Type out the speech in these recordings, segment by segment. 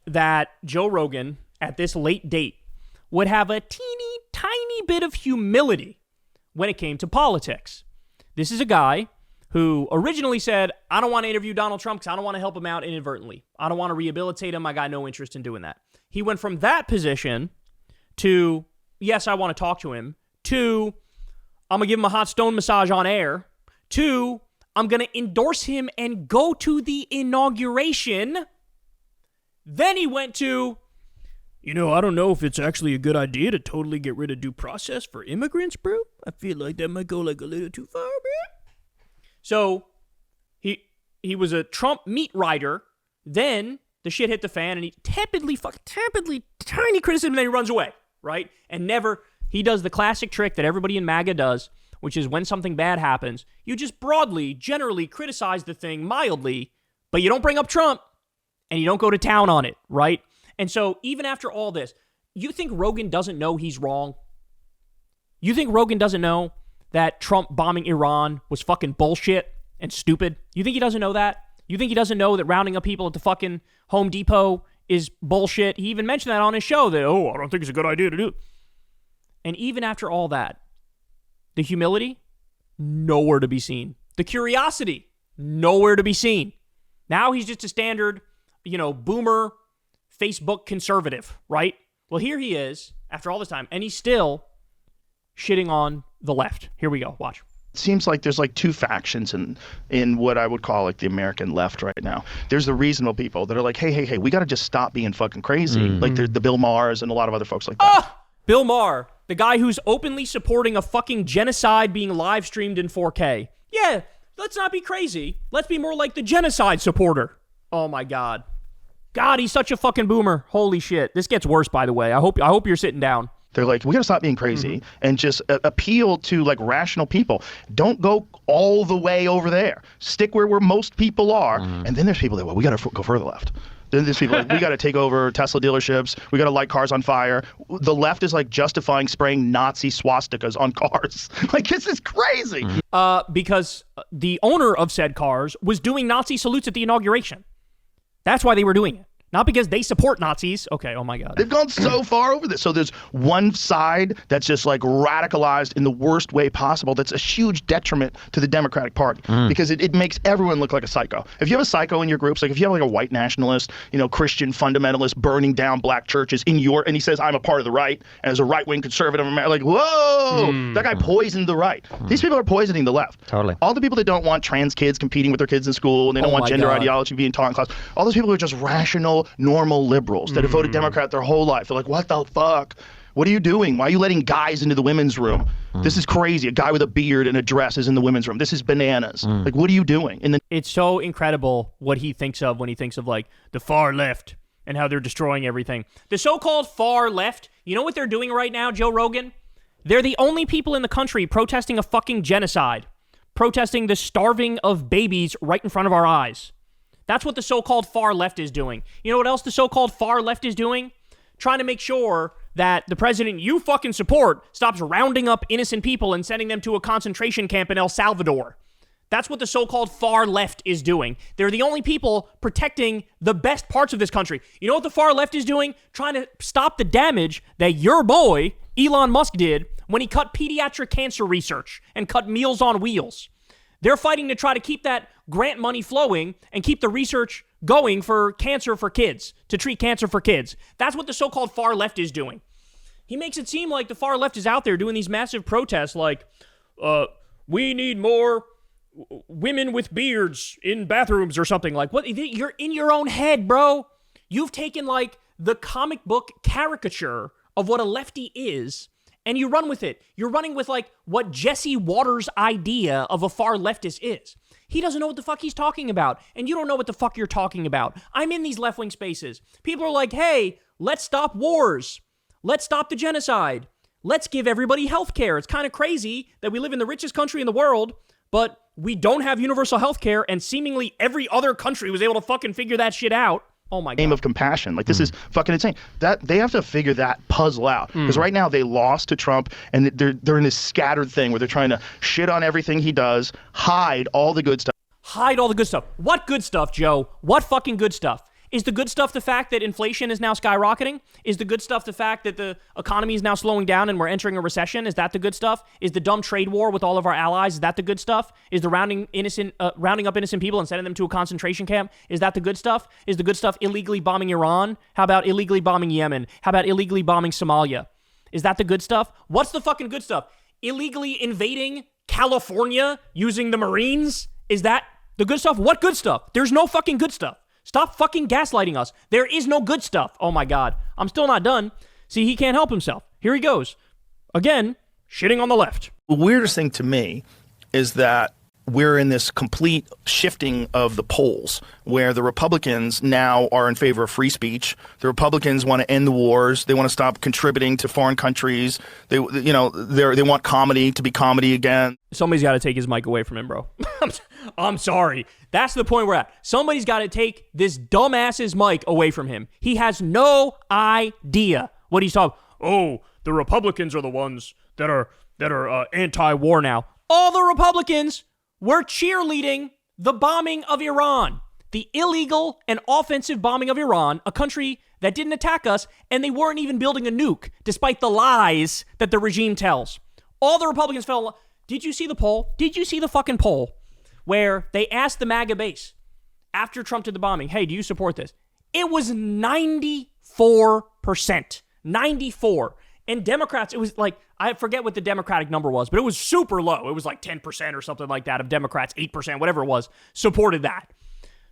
that Joe Rogan, at this late date, would have a teeny tiny bit of humility when it came to politics. This is a guy who originally said, I don't want to interview Donald Trump because I don't want to help him out inadvertently. I don't want to rehabilitate him. I got no interest in doing that. He went from that position to, yes, I want to talk to him, to, I'm going to give him a hot stone massage on air, to, I'm going to endorse him and go to the inauguration. Then he went to, I don't know if it's actually a good idea to totally get rid of due process for immigrants, bro. I feel like that might go like a little too far, bro. So he was a Trump meat rider. Then the shit hit the fan, and he tepidly, tiny criticism, and then he runs away, right? And he does the classic trick that everybody in MAGA does, which is when something bad happens, you just generally criticize the thing mildly, but you don't bring up Trump, and you don't go to town on it, right? And so even after all this, you think Rogan doesn't know he's wrong? You think Rogan doesn't know that Trump bombing Iran was fucking bullshit and stupid? You think he doesn't know that? You think he doesn't know that rounding up people at the fucking Home Depot is bullshit? He even mentioned that on his show, that, I don't think it's a good idea to do. And even after all that, the humility, nowhere to be seen. The curiosity, nowhere to be seen. Now he's just a standard, boomer Facebook conservative, right? Well, here he is after all this time, and he's still shitting on the left. Here we go. Watch. It seems like there's like two factions in what I would call like the American left right now. There's the reasonable people that are like, hey, we got to just stop being fucking crazy. Mm-hmm. Like the Bill Maher's and a lot of other folks like that. Bill Maher, the guy who's openly supporting a fucking genocide being live streamed in 4K. Yeah, let's not be crazy. Let's be more like the genocide supporter. Oh my God. God, he's such a fucking boomer. Holy shit. This gets worse, by the way. I hope you're sitting down. They're like, we got to stop being crazy and just appeal to like rational people. Don't go all the way over there. Stick where most people are. And then there's people that, we got to go further left. Then there's people like, we got to take over Tesla dealerships. We got to light cars on fire. The left is like justifying spraying Nazi swastikas on cars. Like, this is crazy. Because the owner of said cars was doing Nazi salutes at the inauguration. That's why they were doing it. Not because they support Nazis. Okay, oh my God. They've gone so far over this. So there's one side that's just like radicalized in the worst way possible. That's a huge detriment to the Democratic Party because it makes everyone look like a psycho. If you have a psycho in your groups, like if you have like a white nationalist, Christian fundamentalist burning down black churches and he says, I'm a part of the right, and as a right-wing conservative, like, whoa, that guy poisoned the right. These people are poisoning the left. Totally. All the people that don't want trans kids competing with their kids in school, and they don't want gender ideology being taught in class, all those people are just rational, normal liberals that have voted Democrat their whole life. They're like, what the fuck? What are you doing? Why are you letting guys into the women's room? This is crazy. A guy with a beard and a dress is in the women's room. This is bananas. Like, what are you doing? And then it's so incredible what he thinks of when he thinks of like the far left and how they're destroying everything. The so-called far left, you know what they're doing right now, Joe Rogan? They're the only people in the country protesting a fucking genocide, protesting the starving of babies right in front of our eyes. That's what the so-called far left is doing. You know what else the so-called far left is doing? Trying to make sure that the president you fucking support stops rounding up innocent people and sending them to a concentration camp in El Salvador. That's what the so-called far left is doing. They're the only people protecting the best parts of this country. You know what the far left is doing? Trying to stop the damage that your boy, Elon Musk, did when he cut pediatric cancer research and cut Meals on Wheels. They're fighting to try to keep that grant money flowing and keep the research going for cancer for kids, to treat cancer for kids. That's what the so-called far left is doing. He makes it seem like the far left is out there doing these massive protests like, we need more women with beards in bathrooms or something. Like, what? You're in your own head, bro. You've taken like the comic book caricature of what a lefty is, and you run with it. You're running with like what Jesse Waters' idea of a far leftist is. He doesn't know what the fuck he's talking about, and you don't know what the fuck you're talking about. I'm in these left-wing spaces. People are like, hey, let's stop wars. Let's stop the genocide. Let's give everybody health care. It's kind of crazy that we live in the richest country in the world, but we don't have universal health care, and seemingly every other country was able to fucking figure that shit out. Oh my God. Name of compassion. Like, this is fucking insane. That they have to figure that puzzle out. Because right now they lost to Trump, and they're in this scattered thing where they're trying to shit on everything he does, hide all the good stuff. Hide all the good stuff. What good stuff, Joe? What fucking good stuff? Is the good stuff the fact that inflation is now skyrocketing? Is the good stuff the fact that the economy is now slowing down and we're entering a recession? Is that the good stuff? Is the dumb trade war with all of our allies, is that the good stuff? Is the rounding up innocent people and sending them to a concentration camp? Is that the good stuff? Is the good stuff illegally bombing Iran? How about illegally bombing Yemen? How about illegally bombing Somalia? Is that the good stuff? What's the fucking good stuff? Illegally invading California using the Marines? Is that the good stuff? What good stuff? There's no fucking good stuff. Stop fucking gaslighting us. There is no good stuff. Oh my God. I'm still not done. See, he can't help himself. Here he goes. Again, shitting on the left. The weirdest thing to me is that we're in this complete shifting of the polls where the Republicans now are in favor of free speech. The Republicans want to end the wars. They want to stop contributing to foreign countries. They want comedy to be comedy again. Somebody's got to take his mic away from him, bro. I'm sorry. That's the point we're at. Somebody's got to take this dumbass's mic away from him. He has no idea what he's talking. Oh, the Republicans are the ones that are anti-war now. All the Republicans were cheerleading the bombing of Iran, the illegal and offensive bombing of Iran, a country that didn't attack us, and they weren't even building a nuke, despite the lies that the regime tells. All the Republicans fell. Did you see the poll? Did you see the fucking poll where they asked the MAGA base after Trump did the bombing, hey, do you support this? It was 94%. 94%. And Democrats, it was like, I forget what the Democratic number was, but it was super low. It was like 10% or something like that of Democrats, 8%, whatever it was, supported that.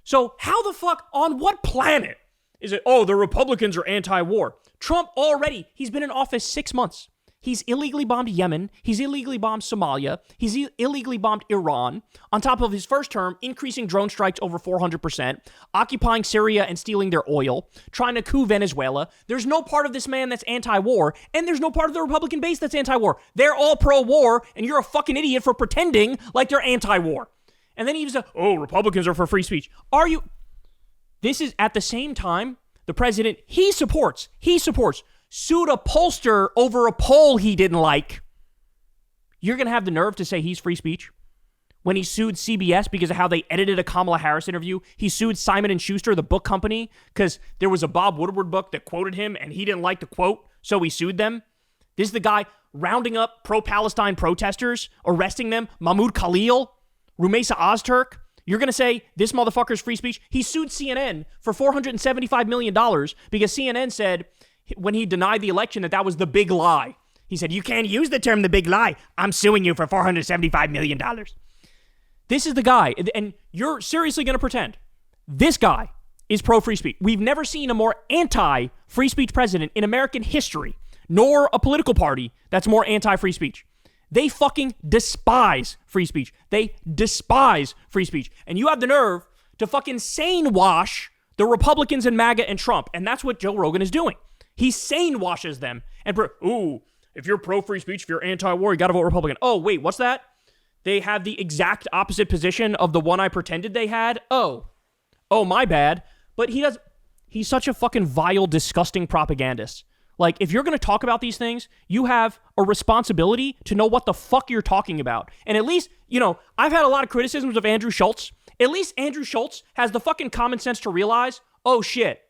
So how the fuck, on what planet is it, oh, the Republicans are anti-war? Trump already, he's been in office 6 months. He's illegally bombed Yemen. He's illegally bombed Somalia. He's illegally bombed Iran. On top of his first term, increasing drone strikes over 400%, occupying Syria and stealing their oil, trying to coup Venezuela. There's no part of this man that's anti-war, and there's no part of the Republican base that's anti-war. They're all pro-war, and you're a fucking idiot for pretending like they're anti-war. And then he was oh, Republicans are for free speech. Are you? This is at the same time, the president, he supports sued a pollster over a poll he didn't like. You're going to have the nerve to say he's free speech? When he sued CBS because of how they edited a Kamala Harris interview. He sued Simon & Schuster, the book company, because there was a Bob Woodward book that quoted him and he didn't like the quote, so he sued them. This is the guy rounding up pro-Palestine protesters, arresting them. Mahmoud Khalil, Rumeysa Ozturk. You're going to say this motherfucker's free speech? He sued CNN for $475 million because CNN said, when he denied the election, that was the big lie. He said, you can't use the term the big lie. I'm suing you for $475 million. This is the guy, and you're seriously going to pretend this guy is pro-free speech. We've never seen a more anti-free speech president in American history, nor a political party that's more anti-free speech. They fucking despise free speech. They despise free speech. And you have the nerve to fucking sane wash the Republicans and MAGA and Trump, and that's what Joe Rogan is doing. He sane washes them. And, if you're pro-free speech, if you're anti-war, you got to vote Republican. Oh, wait, what's that? They have the exact opposite position of the one I pretended they had? Oh, my bad. But he's such a fucking vile, disgusting propagandist. Like, if you're going to talk about these things, you have a responsibility to know what the fuck you're talking about. And at least, I've had a lot of criticisms of Andrew Schultz. At least Andrew Schultz has the fucking common sense to realize, oh shit,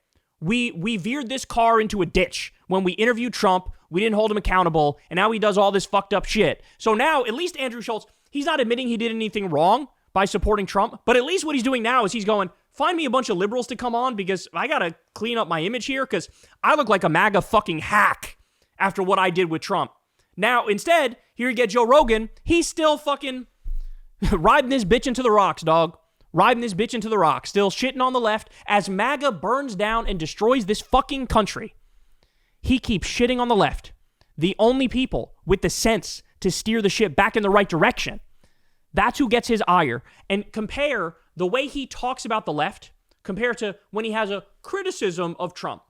we veered this car into a ditch. When we interviewed Trump, we didn't hold him accountable, and now he does all this fucked up shit. So now, at least Andrew Schultz, he's not admitting he did anything wrong by supporting Trump, but at least what he's doing now is he's going, find me a bunch of liberals to come on because I gotta clean up my image here because I look like a MAGA fucking hack after what I did with Trump. Now, instead, here you get Joe Rogan. He's still fucking riding this bitch into the rocks, dog. Riding this bitch into the rocks, still shitting on the left as MAGA burns down and destroys this fucking country. He keeps shitting on the left, the only people with the sense to steer the ship back in the right direction. That's who gets his ire. And compare the way he talks about the left compared to when he has a criticism of Trump.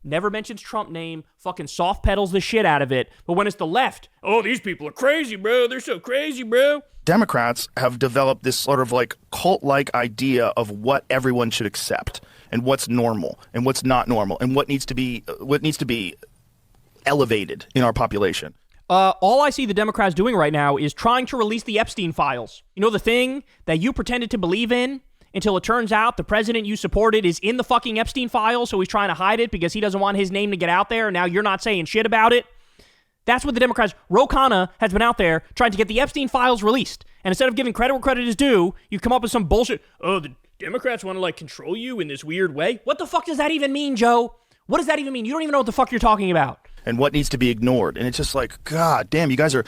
Never mentions Trump name, fucking soft pedals the shit out of it. But when it's the left, oh, these people are crazy, bro. They're so crazy, bro. Democrats have developed this sort of like cult-like idea of what everyone should accept and what's normal and what's not normal and what needs to be elevated in our population. All I see the Democrats doing right now is trying to release the Epstein files. You know, the thing that you pretended to believe in until it turns out the president you supported is in the fucking Epstein files, so he's trying to hide it because he doesn't want his name to get out there, and now you're not saying shit about it. That's what the Democrats... Ro Khanna has been out there trying to get the Epstein files released. And instead of giving credit where credit is due, you come up with some bullshit. Oh, the Democrats want to, like, control you in this weird way? What the fuck does that even mean, Joe? What does that even mean? You don't even know what the fuck you're talking about. And what needs to be ignored. And it's just like, God damn, you guys are...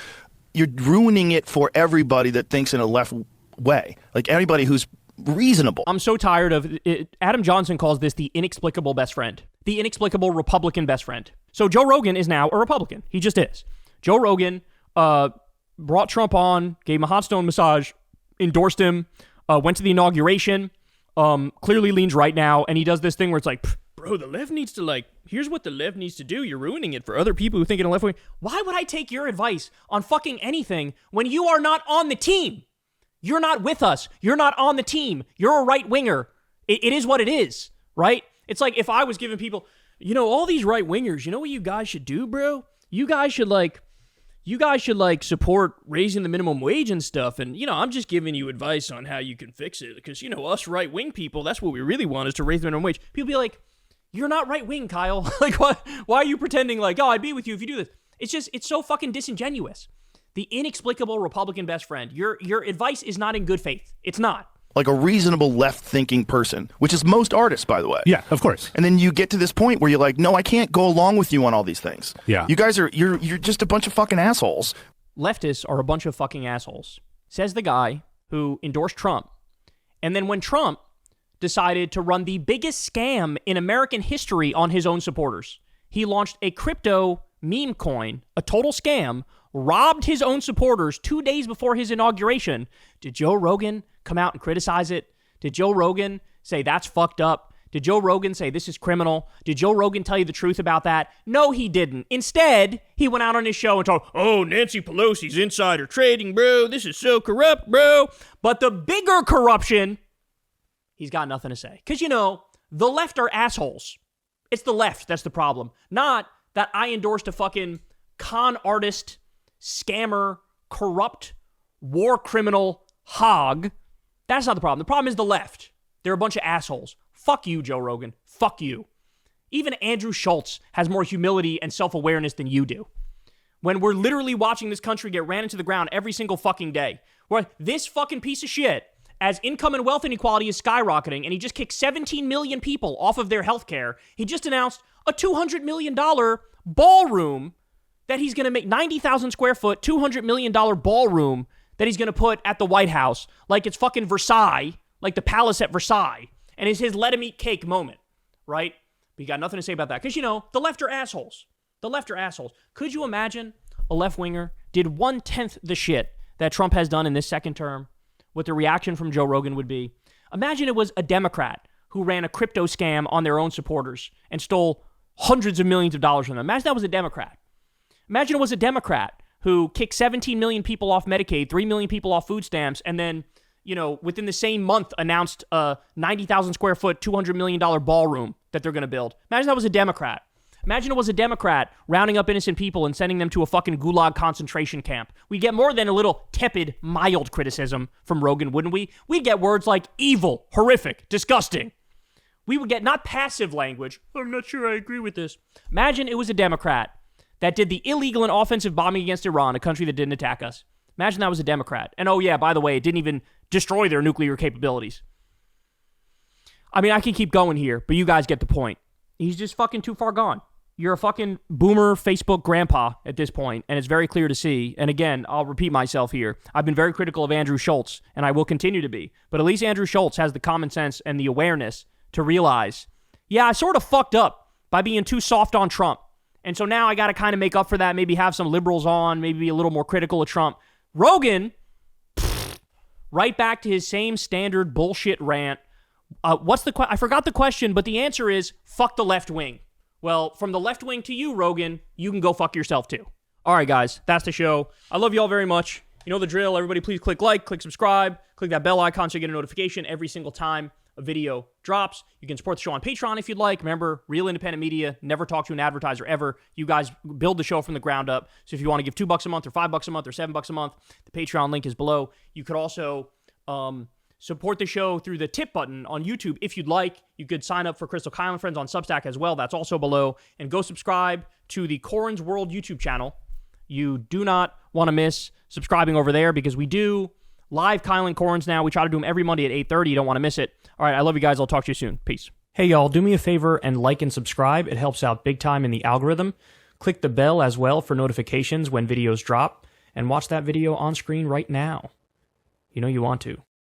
You're ruining it for everybody that thinks in a left way. Like, anybody who's reasonable. I'm so tired of it. Adam Johnson calls this the inexplicable best friend. The inexplicable Republican best friend. So Joe Rogan is now a Republican. He just is. Joe Rogan brought Trump on, gave him a hot stone massage, endorsed him, went to the inauguration, clearly leans right now, and he does this thing where it's like, bro, the left needs to, like, here's what the left needs to do. You're ruining it for other people who think in a left way. Why would I take your advice on fucking anything when you are not on the team? You're not with us. You're not on the team. You're a right-winger. It is what it is, right? It's like if I was giving people, you know, all these right-wingers, you know what you guys should do, bro? You guys should support raising the minimum wage and stuff. And, you know, I'm just giving you advice on how you can fix it. Because, you know, us right-wing people, that's what we really want is to raise the minimum wage. People be like, you're not right-wing, Kyle. Like, why are you pretending like, oh, I'd be with you if you do this? It's so fucking disingenuous. The inexplicable Republican best friend. Your advice is not in good faith. It's not. Like a reasonable left-thinking person, which is most artists, by the way. Yeah, of course. And then you get to this point where you're like, no, I can't go along with you on all these things. Yeah. You guys you're just a bunch of fucking assholes. Leftists are a bunch of fucking assholes, says the guy who endorsed Trump. And then when Trump decided to run the biggest scam in American history on his own supporters, he launched a crypto meme coin, a total scam, robbed his own supporters 2 days before his inauguration. Did Joe Rogan come out and criticize it? Did Joe Rogan say that's fucked up? Did Joe Rogan say this is criminal? Did Joe Rogan tell you the truth about that? No, he didn't. Instead, he went out on his show and told, oh, Nancy Pelosi's insider trading, bro. This is so corrupt, bro. But the bigger corruption, he's got nothing to say. Because, you know, the left are assholes. It's the left that's the problem. Not that I endorsed a fucking con artist, scammer, corrupt, war criminal hog. That's not the problem. The problem is the left. They're a bunch of assholes. Fuck you, Joe Rogan. Fuck you. Even Andrew Schultz has more humility and self-awareness than you do. When we're literally watching this country get ran into the ground every single fucking day, where this fucking piece of shit, as income and wealth inequality is skyrocketing, and he just kicked 17 million people off of their health care, he just announced a $200 million ballroom that he's going to make, 90,000 square foot, $200 million ballroom that he's going to put at the White House, like it's fucking Versailles, like the palace at Versailles, and it's his let him eat cake moment, right? But you got nothing to say about that, because, you know, the left are assholes. The left are assholes. Could you imagine a left-winger did 1/10 the shit that Trump has done in this second term? What the reaction from Joe Rogan would be? Imagine it was a Democrat who ran a crypto scam on their own supporters and stole hundreds of millions of dollars from them. Imagine that was a Democrat. Imagine it was a Democrat who kicked 17 million people off Medicaid, 3 million people off food stamps, and then, you know, within the same month announced a 90,000 square foot, $200 million ballroom that they're going to build. Imagine that was a Democrat. Imagine it was a Democrat rounding up innocent people and sending them to a fucking gulag concentration camp. We'd get more than a little tepid, mild criticism from Rogan, wouldn't we? We'd get words like evil, horrific, disgusting. We would get not passive language. I'm not sure I agree with this. Imagine it was a Democrat that did the illegal and offensive bombing against Iran, a country that didn't attack us. Imagine that was a Democrat. And oh yeah, by the way, it didn't even destroy their nuclear capabilities. I mean, I can keep going here, but you guys get the point. He's just fucking too far gone. You're a fucking boomer Facebook grandpa at this point, and it's very clear to see. And again, I'll repeat myself here. I've been very critical of Andrew Schultz, and I will continue to be. But at least Andrew Schultz has the common sense and the awareness to realize, yeah, I sort of fucked up by being too soft on Trump. And so now I got to kind of make up for that, maybe have some liberals on, maybe be a little more critical of Trump. Rogan, right back to his same standard bullshit rant. What's the I forgot the question, but the answer is fuck the left wing. Well, from the left wing to you, Rogan, you can go fuck yourself too. All right, guys, that's the show. I love you all very much. You know the drill. Everybody, please click like, click subscribe, click that bell icon so you get a notification every single time a video drops. You can support the show on Patreon if you'd like. Remember, real independent media, never talk to an advertiser ever. You guys build the show from the ground up. So if you want to give $2 a month or $5 a month or $7 a month, the Patreon link is below. You could also support the show through the tip button on YouTube if you'd like. You could sign up for Crystal Kyle and Friends on Substack as well. That's also below. And go subscribe to the Corin's World YouTube channel. You do not want to miss subscribing over there because we do live Kyle and Corin's now. We try to do them every Monday at 8:30. You don't want to miss it. All right, I love you guys. I'll talk to you soon. Peace. Hey, y'all, do me a favor and like and subscribe. It helps out big time in the algorithm. Click the bell as well for notifications when videos drop. And watch that video on screen right now. You know you want to.